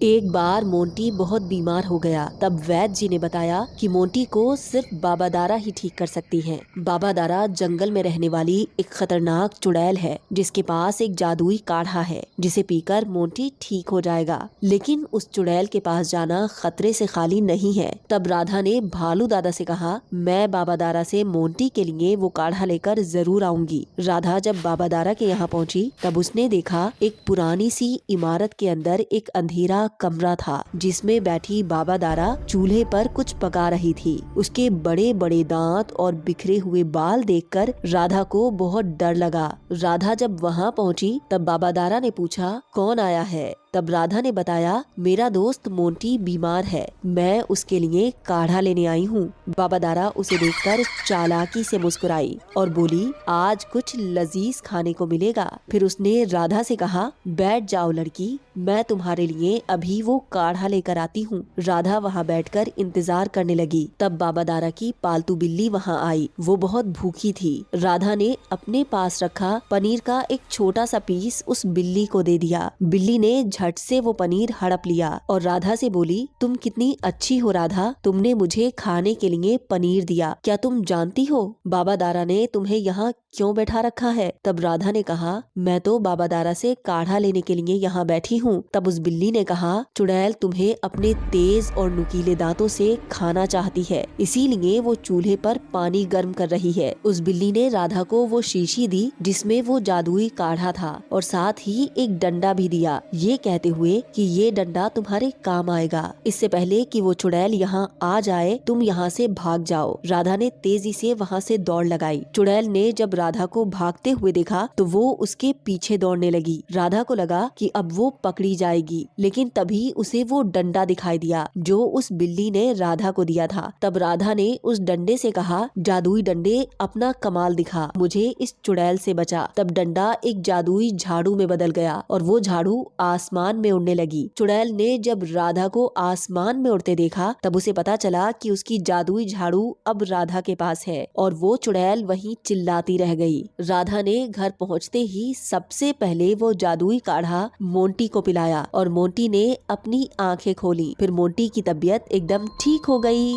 एक बार मोंटी बहुत बीमार हो गया। तब वैद्य जी ने बताया कि मोंटी को सिर्फ बाबा दारा ही ठीक कर सकती हैं। बाबा दारा जंगल में रहने वाली एक खतरनाक चुड़ैल है जिसके पास एक जादुई काढ़ा है जिसे पीकर मोंटी ठीक हो जाएगा। लेकिन उस चुड़ैल के पास जाना खतरे से खाली नहीं है। तब राधा ने भालू दादा से कहा, मैं बाबा दारा से मोंटी के लिए वो काढ़ा लेकर जरूर आऊंगी। राधा जब बाबा दारा के यहाँ पहुँची तब उसने देखा एक पुरानी सी इमारत के अंदर एक अंधेरा कमरा था जिसमें बैठी बाबा दारा चूल्हे पर कुछ पका रही थी। उसके बड़े बड़े दांत और बिखरे हुए बाल देखकर राधा को बहुत डर लगा। राधा जब वहाँ पहुँची तब बाबा दारा ने पूछा, कौन आया है? तब राधा ने बताया, मेरा दोस्त मोंटी बीमार है, मैं उसके लिए काढ़ा लेने आई हूँ। बाबा दारा उसे देखकर चालाकी से मुस्कुराई और बोली, आज कुछ लजीज खाने को मिलेगा। फिर उसने राधा से कहा, बैठ जाओ लड़की, मैं तुम्हारे लिए अभी वो काढ़ा लेकर आती हूँ। राधा वहाँ बैठकर इंतजार करने लगी। तब बाबा दारा की पालतू बिल्ली वहाँ आई। वो बहुत भूखी थी। राधा ने अपने पास रखा पनीर का एक छोटा सा पीस उस बिल्ली को दे दिया। बिल्ली ने झट से वो पनीर हड़प लिया और राधा से बोली, तुम कितनी अच्छी हो राधा, तुमने मुझे खाने के लिए पनीर दिया। क्या तुम जानती हो बाबा दारा ने तुम्हें यहाँ क्यों बैठा रखा है? तब राधा ने कहा, मैं तो बाबा दारा से काढ़ा लेने के लिए यहाँ बैठी हूँ। तब उस बिल्ली ने कहा, चुड़ैल तुम्हें अपने तेज और नुकीले दांतों से खाना चाहती है, इसीलिए वो चूल्हे पर पानी गर्म कर रही है। उस बिल्ली ने राधा को वो शीशी दी जिसमें वो जादुई काढ़ा था और साथ ही एक डंडा भी दिया, ये कहते हुए कि ये डंडा तुम्हारे काम आएगा। इससे पहले कि वो चुड़ैल यहाँ आ जाए तुम यहाँ से भाग जाओ। राधा ने तेजी से वहाँ से दौड़ लगाई। चुड़ैल ने जब राधा को भागते हुए देखा तो वो उसके पीछे दौड़ने लगी। राधा को लगा कि अब वो पकड़ी जाएगी, लेकिन तभी उसे वो डंडा दिखाई दिया जो उस बिल्ली ने राधा को दिया था। तब राधा ने उस डंडे से कहा, जादुई डंडे अपना कमाल दिखा, मुझे इस चुड़ैल से बचा। तब डंडा एक जादुई झाड़ू में बदल गया और वो झाड़ू आसमान में उड़ने लगी। चुड़ैल ने जब राधा को आसमान में उड़ते देखा तब उसे पता चला कि उसकी जादुई झाड़ू अब राधा के पास है और वो चुड़ैल वहीं चिल्लाती रह गई। राधा ने घर पहुँचते ही सबसे पहले वो जादुई काढ़ा मोंटी को पिलाया और मोंटी ने अपनी आंखें खोली। फिर मोंटी की तबीयत एकदम ठीक हो गई।